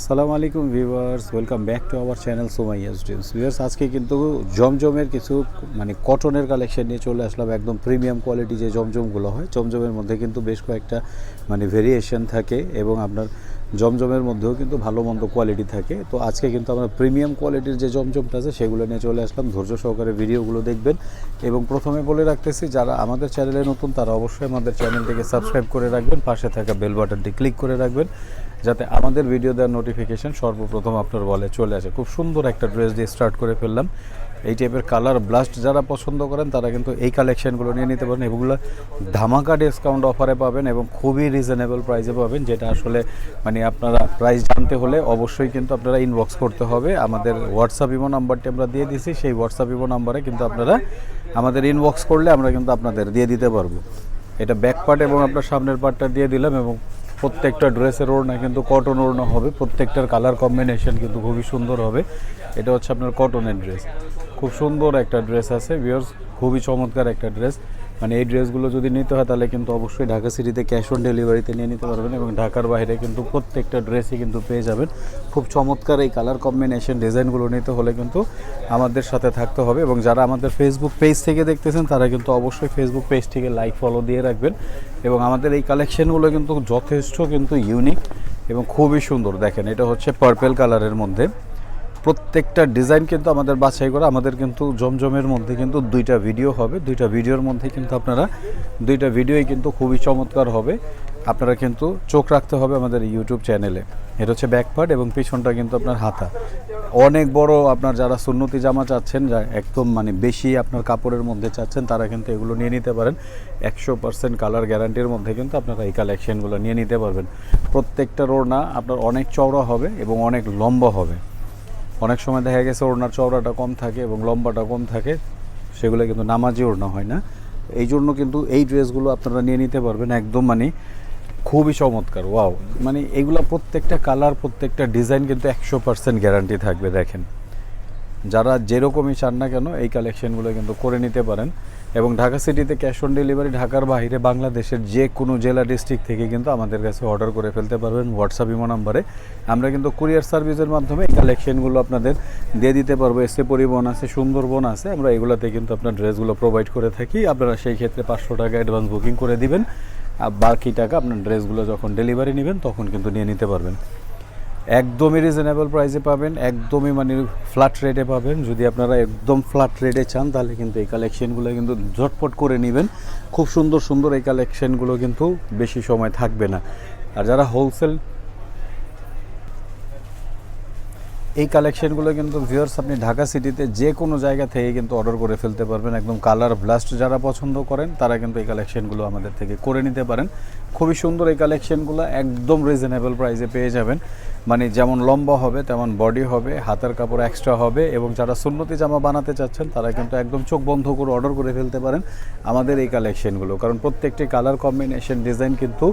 আসসালামু আলাইকুম viewers, welcome back to our channel Sumaiya's dreams. Viewers, আজকে কিন্তু জমজমের কিছু কটনের কালেকশন নিয়ে চলে আসলাম। একদম প্রিমিয়াম কোয়ালিটি যে জমজমগুলো হয়, জমজমের মধ্যে কিন্তু বেশ কয়েকটা ভেরিয়েশন থাকে এবং আপনার জমজমের মধ্যেও কিন্তু ভালো মন্দ কোয়ালিটি থাকে। তো আজকে কিন্তু আমরা প্রিমিয়াম কোয়ালিটির যে জমজমটা আছে সেগুলো নিয়ে চলে আসলাম। ধৈর্য সহকারে ভিডিওগুলো দেখবেন এবং প্রথমে বলে রাখতেছি, যারা আমাদের চ্যানেলে নতুন তারা অবশ্যই আমাদের চ্যানেলটিকে সাবস্ক্রাইব করে রাখবেন, পাশে থাকা বেল বাটনটি ক্লিক করে রাখবেন যাতে আমাদের ভিডিও দেওয়ার নোটিফিকেশান সর্বপ্রথম আপনার বলে চলে আসে। খুব সুন্দর একটা ড্রেস দিয়ে স্টার্ট করে ফেললাম। এই টাইপের কালার ব্লাস্ট যারা পছন্দ করেন তারা কিন্তু এই কালেকশানগুলো নিয়ে নিতে পারেন। এগুলো ধামাকা ডিসকাউন্ট অফারে পাবেন এবং খুবই রিজনেবল প্রাইসে পাবেন, যেটা আসলে আপনারা প্রাইস জানতে হলে অবশ্যই কিন্তু আপনারা ইনবক্স করতে হবে। আমাদের হোয়াটসঅ্যাপ ইমো নাম্বারটি আমরা দিয়ে দিছি, সেই হোয়াটসঅ্যাপ ইমো নাম্বারে কিন্তু আপনারা আমাদের ইনবক্স করলে আমরা কিন্তু আপনাদের দিয়ে দিতে পারবো। এটা ব্যাক পার্ট এবং আপনার সামনের পার্টটা দিয়ে দিলাম এবং প্রত্যেকটা ড্রেসের ওড়না কিন্তু কটন ওড়না হবে। প্রত্যেকটার কালার কম্বিনেশন কিন্তু খুবই সুন্দর হবে। এটা হচ্ছে আপনার কটনের ড্রেস, খুব সুন্দর একটা ড্রেস আছে ভিউয়ার্স, খুবই চমৎকার একটা ড্রেস। এই ড্রেসগুলো যদি নিতে হয় তাহলে কিন্তু অবশ্যই ঢাকা সিটিতে ক্যাশ অন ডেলিভারিতে নিয়ে নিতে পারবেন এবং ঢাকার বাইরে কিন্তু প্রত্যেকটা ড্রেসই কিন্তু পেয়ে যাবেন। খুব চমৎকার এই কালার কম্বিনেশন ডিজাইনগুলো নিতে হলে কিন্তু আমাদের সাথে থাকতে হবে। এবং যারা আমাদের ফেসবুক পেজ থেকে দেখতেছেন তারা কিন্তু অবশ্যই ফেসবুক পেজটিকে লাইক ফলো দিয়ে রাখবেন। এবং আমাদের এই কালেকশনগুলো কিন্তু যথেষ্ট কিন্তু ইউনিক এবং খুবই সুন্দর। দেখেন, এটা হচ্ছে পার্পেল কালারের মধ্যে। প্রত্যেকটা ডিজাইন কিন্তু আমাদের বাছাই করা। আমাদের কিন্তু জমজমের মধ্যে কিন্তু দুইটা ভিডিও হবে, দুইটা ভিডিওর মধ্যে কিন্তু আপনারা দুইটা ভিডিওই কিন্তু খুবই চমৎকার হবে। আপনারা কিন্তু চোখ রাখতে হবে আমাদের ইউটিউব চ্যানেলে। এটা হচ্ছে ব্যাক পার্ট এবং পিছনটা কিন্তু আপনার হাতা অনেক বড়। আপনার যারা সুন্নতি জামা চাচ্ছেন, যা একদম বেশি আপনার কাপড়ের মধ্যে চাচ্ছেন, তারা কিন্তু এগুলো নিয়ে নিতে পারেন। 100% কালার গ্যারান্টির মধ্যে কিন্তু আপনারা এই কালেকশনগুলো নিয়ে নিতে পারবেন। প্রত্যেকটা ওড়না আপনার অনেক চওড়া হবে এবং অনেক লম্বা হবে। অনেক সময় দেখা গেছে ওড়নার চওড়াটা কম থাকে এবং লম্বাটা কম থাকে, সেগুলো কিন্তু নামাজি ওড়না হয় না। এই জন্য কিন্তু এই ড্রেসগুলো আপনারা নিয়ে নিতে পারবেন একদম খুবই চমৎকার। ওয়াও, এগুলো প্রত্যেকটা কালার প্রত্যেকটা ডিজাইন কিন্তু 100% গ্যারান্টি থাকবে। দেখেন, যারা যেরকমই চান না কেন এই কালেকশনগুলো কিন্তু করে নিতে পারেন। এবং ঢাকা সিটিতে ক্যাশ অন ডেলিভারি, ঢাকার বাইরে বাংলাদেশের যে কোনো জেলা ডিস্ট্রিক্ট থেকে কিন্তু আমাদের কাছে অর্ডার করে ফেলতে পারবেন হোয়াটসঅ্যাপ ইমো নাম্বারে। আমরা কিন্তু কুরিয়ার সার্ভিসের মাধ্যমে এই কালেকশনগুলো আপনাদের দিয়ে দিতে পারবো। এসে পরিবহন আছে, সুন্দরবন আছে, আমরা এগুলোতে কিন্তু আপনার ড্রেসগুলো প্রোভাইড করে থাকি। আপনারা সেই ক্ষেত্রে 500 টাকা অ্যাডভান্স বুকিং করে দিবেন, আর বাকি টাকা আপনার ড্রেসগুলো যখন ডেলিভারি নেবেন তখন কিন্তু নিয়ে নিতে পারবেন। একদমই রিজনেবল প্রাইসে পাবেন, একদমই ফ্ল্যাট রেটে পাবেন। যদি আপনারা একদম ফ্ল্যাট রেটে চান তাহলে কিন্তু এই কালেকশনগুলো কিন্তু ঝটপট করে নেবেন। খুব সুন্দর সুন্দর এই কালেকশনগুলো কিন্তু বেশি সময় থাকবে না। আর যারা হোলসেল এই কালেকশনগুলো কিন্তু ভিউয়ার্স আপনি ঢাকা সিটিতে যে কোনো জায়গা থেকে কিন্তু অর্ডার করে ফেলতে পারবেন। একদম কালার ব্লাস্ট যারা পছন্দ করেন তারা কিন্তু এই কালেকশনগুলো আমাদের থেকে করে নিতে পারেন। খুবই সুন্দর এই কালেকশনগুলো একদম রিজনেবল প্রাইসে পেয়ে যাবেন। যেমন লম্বা হবে তেমন বডি হবে, হাতের কাপড় এক্সট্রা হবে। এবং যারা সুন্নতি জামা বানাতে চাচ্ছেন তারা কিন্তু একদম চোখ বন্ধ করে অর্ডার করে ফেলতে পারেন আমাদের এই কালেকশনগুলো, কারণ প্রত্যেকটি কালার কম্বিনেশন ডিজাইন কিন্তু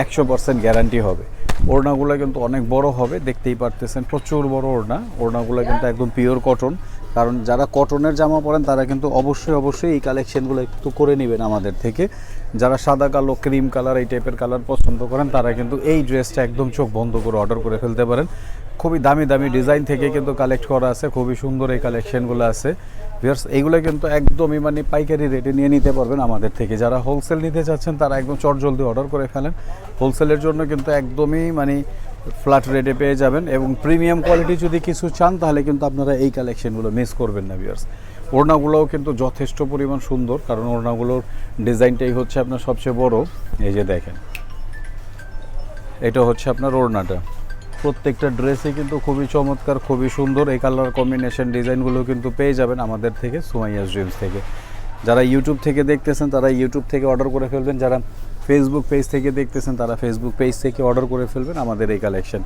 100% গ্যারান্টি হবে। ওড়নাগুলো কিন্তু অনেক বড় হবে, দেখতেই পারতেছেন প্রচুর বড় ওড়না। ওড়নাগুলো কিন্তু একদম পিওর কটন, কারণ যারা কটনের জামা পরেন তারা কিন্তু অবশ্যই এই কালেকশনগুলো একটু করে নেবেন আমাদের থেকে। যারা সাদা কালো, ক্রিম কালার এই টাইপের কালার পছন্দ করেন তারা কিন্তু এই ড্রেসটা একদম চোখ বন্ধ করে অর্ডার করে ফেলতে পারেন। খুবই দামি দামি ডিজাইন থেকে কিন্তু কালেক্ট করা আছে, খুবই সুন্দর এই কালেকশনগুলো আছে ভিউয়ার্স। এইগুলো কিন্তু একদমই পাইকারি রেটে নিয়ে নিতে পারবেন আমাদের থেকে। যারা হোলসেল নিতে চাচ্ছেন তারা একদম চটজলদি অর্ডার করে ফেলেন। হোলসেলের জন্য কিন্তু একদমই ফ্ল্যাট রেটে পেয়ে যাবেন। এবং প্রিমিয়াম কোয়ালিটি যদি কিছু চান তাহলে কিন্তু আপনারা এই কালেকশনগুলো মিস করবেন না ভিউয়ার্স। ওড়নাগুলোও কিন্তু যথেষ্ট পরিমাণ সুন্দর, কারণ ওড়নাগুলোর ডিজাইনটাই হচ্ছে আপনার সবচেয়ে বড়। এই যে দেখেন, এটা হচ্ছে আপনার ওড়নাটা। প্রত্যেকটা ড্রেসই কিন্তু খুবই চমৎকার, খুবই সুন্দর। এই কালার কম্বিনেশন ডিজাইনগুলো কিন্তু পেয়ে যাবেন আমাদের থেকে, সুমাইয়াস ড্রিমস থেকে। যারা ইউটিউব থেকে দেখতেছেন তারা ইউটিউব থেকে অর্ডার করে ফেলবেন, যারা ফেসবুক পেজ থেকে দেখতেছেন তারা ফেসবুক পেজ থেকে অর্ডার করে ফেলবেন আমাদের এই কালেকশন।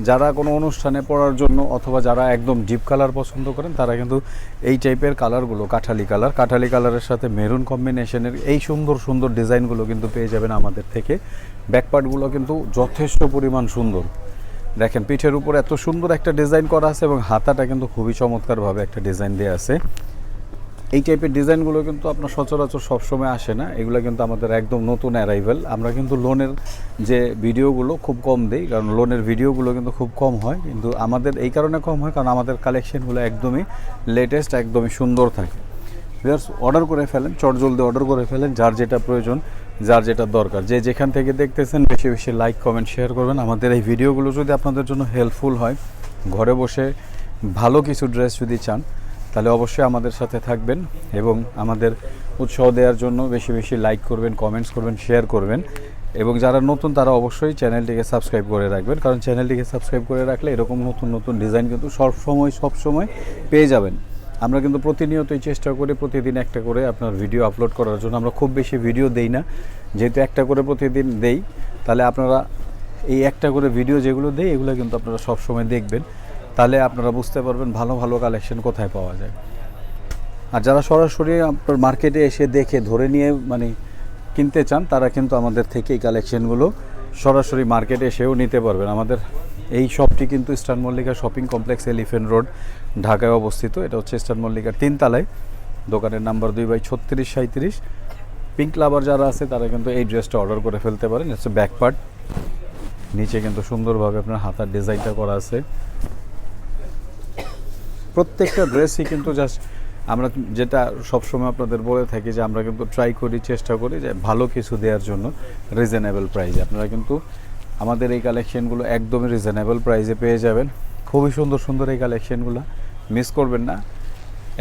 যারা কোনো অনুষ্ঠানে পরার জন্য অথবা যারা একদম ডিপ কালার পছন্দ করেন তারা কিন্তু এই টাইপের কালারগুলো, কাঠালি কালারের সাথে মেরুন কম্বিনেশনের এই সুন্দর সুন্দর ডিজাইনগুলো কিন্তু পেয়ে যাবেন আমাদের থেকে। ব্যাকপার্টগুলো কিন্তু যথেষ্ট পরিমাণ সুন্দর। দেখেন, পিঠের উপর এত সুন্দর একটা ডিজাইন করা আছে এবং হাতাটা কিন্তু খুবই চমৎকারভাবে একটা ডিজাইন দেওয়া আছে। এই টাইপের ডিজাইনগুলো কিন্তু আপনার সচরাচর সবসময় আসে না, এগুলো কিন্তু আমাদের একদম নতুন অ্যারাইভেল। আমরা কিন্তু লোনের যে ভিডিওগুলো খুব কম দিই, কারণ লোনের ভিডিওগুলো কিন্তু খুব কম হয়, কিন্তু আমাদের এই কারণে কম হয় কারণ আমাদের কালেকশনগুলো একদমই লেটেস্ট, একদমই সুন্দর থাকে। ভিউয়ার্স, অর্ডার করে ফেলেন, চটজলদি অর্ডার করে ফেলেন, যার যেটা প্রয়োজন, যার যেটা দরকার, যে যেখান থেকে দেখতেছেন বেশি বেশি লাইক কমেন্ট শেয়ার করবেন। আমাদের এই ভিডিওগুলো যদি আপনাদের জন্য হেল্পফুল হয়, ঘরে বসে ভালো কিছু ড্রেস যদি চান, তাহলে অবশ্যই আমাদের সাথে থাকবেন এবং আমাদের উৎসাহ দেওয়ার জন্য বেশি বেশি লাইক করবেন, কমেন্টস করবেন, শেয়ার করবেন। এবং যারা নতুন তারা অবশ্যই চ্যানেলটিকে সাবস্ক্রাইব করে রাখবেন, কারণ চ্যানেলটিকে সাবস্ক্রাইব করে রাখলে এরকম নতুন নতুন ডিজাইন কিন্তু সবসময় পেয়ে যাবেন। আমরা কিন্তু প্রতিনিয়তই চেষ্টা করি প্রতিদিন একটা করে আপনার ভিডিও আপলোড করার জন্য। আমরা খুব বেশি ভিডিও দেই না, যেহেতু একটা করে প্রতিদিন দেই, তাহলে আপনারা এই একটা করে ভিডিও যেগুলো দেই এগুলো কিন্তু আপনারা সবসময় দেখবেন, তাহলে আপনারা বুঝতে পারবেন ভালো ভালো কালেকশন কোথায় পাওয়া যায়। আর যারা সরাসরি আপনার মার্কেটে এসে দেখে ধরে নিয়ে মানে কিনতে চান, তারা কিন্তু আমাদের থেকে এই কালেকশনগুলো সরাসরি মার্কেটে এসেও নিতে পারবেন। আমাদের এই শপটি কিন্তু eastern Mallika shopping complex, elephant road, ঢাকায় অবস্থিত। এটা হচ্ছে ইস্টার্ন মল্লিকার 3 তলায়, দোকানের নাম্বার 2/3637। পিঙ্ক লাভার যারা আছে তারা কিন্তু এই ড্রেসটা অর্ডার করে ফেলতে পারেন। হচ্ছে ব্যাক পার্ট, নিচে কিন্তু সুন্দরভাবে আপনার হাতার ডিজাইনটা করা আছে। প্রত্যেকটা ড্রেসই কিন্তু জাস্ট আমরা যেটা সবসময় আপনাদের বলে থাকি যে আমরা কিন্তু ট্রাই করি, চেষ্টা করি যে ভালো কিছু দেওয়ার জন্য রিজনেবল প্রাইসে। আপনারা কিন্তু আমাদের এই কালেকশনগুলো একদমই রিজনেবল প্রাইসে পেয়ে যাবেন। খুবই সুন্দর সুন্দর এই কালেকশনগুলো মিস করবেন না।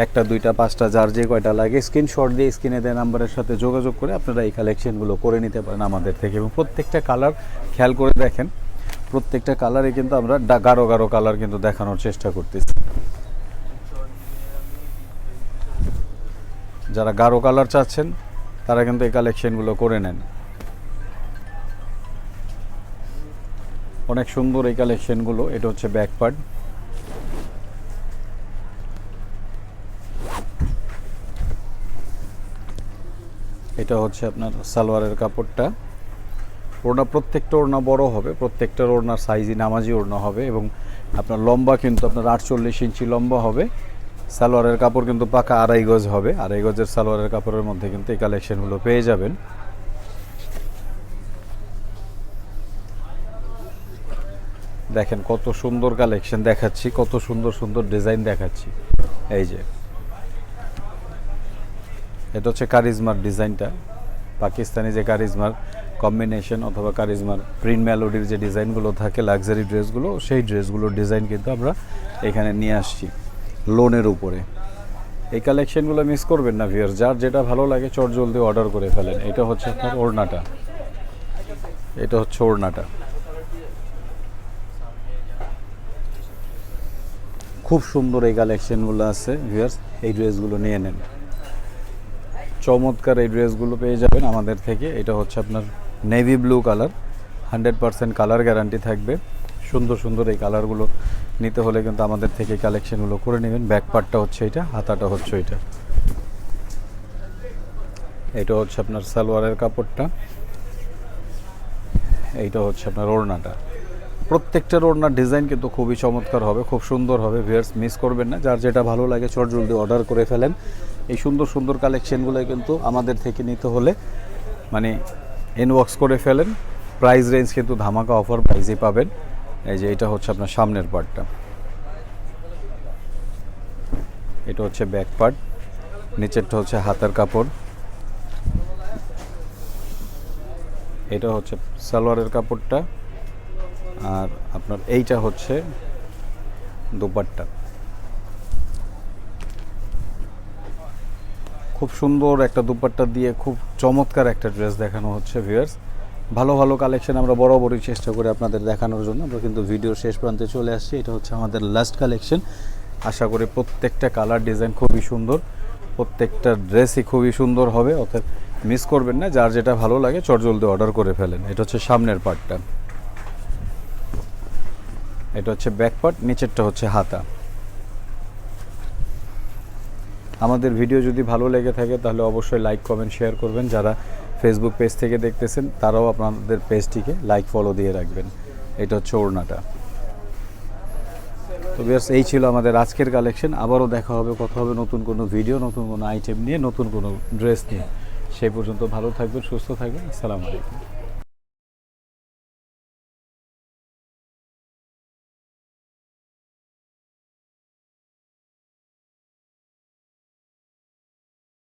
1টা 2টা 5টা যার যে কয়টা লাগে স্ক্রিনশট দিয়ে স্ক্রিনে দেওয়া নাম্বারের সাথে যোগাযোগ করে আপনারা এই কালেকশনগুলো করে নিতে পারেন আমাদের থেকে। এবং প্রত্যেকটা কালার খেয়াল করে দেখেন, প্রত্যেকটা কালারে কিন্তু আমরা গাঢ় গাঢ় কালার কিন্তু দেখানোর চেষ্টা করতেছি। যারা গাঢ় কালার চাচ্ছেন তারা কিন্তু এই কালেকশনগুলো করে নেন। অনেক সুন্দর এই কালেকশনগুলো। এটা হচ্ছে ব্যাক পার্ট, এটা হচ্ছে আপনার সালোয়ারের কাপড়টা। ওড়না, প্রত্যেকটা ওড়না বড় হবে, প্রত্যেকটার ওড়নার সাইজই নামাজি ওড়না হবে এবং আপনার লম্বা কিন্তু আপনার 48 ইঞ্চি লম্বা হবে। সালোয়ারের কাপড় কিন্তু পাকা 2.5 গজ হবে, 2.5 গজের সালোয়ারের কাপড়ের মধ্যে কিন্তু এই কালেকশনগুলো পেয়ে যাবেন। দেখেন কত সুন্দর কালেকশন দেখাচ্ছি, কত সুন্দর সুন্দর ডিজাইন দেখাচ্ছি। এই যে এটা হচ্ছে কারিজমার ডিজাইনটা, পাকিস্তানি যে কারিজমার কম্বিনেশন অথবা কারিজমার প্রিন্ট মেলোডির যে ডিজাইনগুলো থাকে লাক্সারি ড্রেসগুলো, সেই ড্রেসগুলোর ডিজাইন কিন্তু আমরা এখানে নিয়ে আসছি লোনের উপরে। এই কালেকশনগুলো মিস করবেন না ভিউয়ার্স, যার যেটা ভালো লাগে চটজলদি অর্ডার করে ফেলেন। এটা হচ্ছে আপনার ওড়নাটা, এটা হচ্ছে ওড়নাটা। খুব সুন্দর এই কালেকশনগুলো আছে ভিউয়ার্স, এই ড্রেসগুলো নিয়ে নেন। চমৎকার এই ড্রেসগুলো পেয়ে যাবেন আমাদের থেকে। এটা হচ্ছে আপনার navy blue colour, 100% colour guarantee থাকবে। সুন্দর সুন্দর এই কালারগুলো নিতে হলে কিন্তু আমাদের থেকে কালেকশনগুলো করে নেবেন। ব্যাক পার্টটা হচ্ছে এটা, হাতাটা হচ্ছে এটা। এটা হচ্ছে আপনার সালোয়ারের কাপড়টা, এইটা হচ্ছে আপনার ওড়নাটা। প্রত্যেকটার ওড়নার ডিজাইন কিন্তু খুবই চমৎকার হবে, খুব সুন্দর হবে। ভিউয়ার্স মিস করবেন না, যার যেটা ভালো লাগে চটজলদি অর্ডার করে ফেলেন। এই সুন্দর সুন্দর কালেকশনগুলো কিন্তু আমাদের থেকে নিতে হলে মানে ইনবক্স করে ফেলেন। প্রাইস রেঞ্জ কিন্তু ধামাকা অফার প্রাইসেই পাবেন। এই যে এটা হচ্ছে আপনার সামনের পার্টটা, এটা হচ্ছে ব্যাক পার্ট, নিচেরটা হচ্ছে হাতার কাপড়, এটা হচ্ছে সালোয়ারের কাপড়টা, আর আপনার এইটা হচ্ছে দোপাট্টা। খুব সুন্দর একটা দুপাট্টা দিয়ে খুব চমৎকার একটা ড্রেস দেখানো হচ্ছে ভিউয়ার্স। ভালো ভালো কালেকশন আমরা বরাবরই চেষ্টা করি আপনাদের দেখানোর জন্য। আমরা কিন্তু ভিডিওর শেষ প্রান্তে চলে আসছি। এটা হচ্ছে আমাদের লাস্ট কালেকশন। আশা করি প্রত্যেকটা কালার ডিজাইন খুবই সুন্দর, প্রত্যেকটা ড্রেসই খুবই সুন্দর হবে, অর্থাৎ মিস করবেন না। যার যেটা ভালো লাগে চটজলদি অর্ডার করে ফেলেন। এটা হচ্ছে সামনের পার্টটা, এটা হচ্ছে ব্যাক পার্ট, নিচেরটা হচ্ছে হাতা। আমাদের ভিডিও যদি ভালো লেগে থাকে তাহলে অবশ্যই লাইক কমেন্ট শেয়ার করবেন। যারা ফেসবুক পেজ থেকে দেখতেছেন তারাও আপনাদের পেজটিকে লাইক ফলো দিয়ে রাখবেন। এটা হচ্ছে ওড়নাটা। তো ভিউয়ার্স এই ছিল আমাদের আজকের কালেকশন। আবারও দেখা হবে, কথা হবে নতুন কোনো ভিডিও, নতুন কোনো আইটেম নিয়ে, নতুন কোনো ড্রেস নিয়ে। সেই পর্যন্ত ভালো থাকবেন, সুস্থ থাকবেন। আসসালামু আলাইকুম।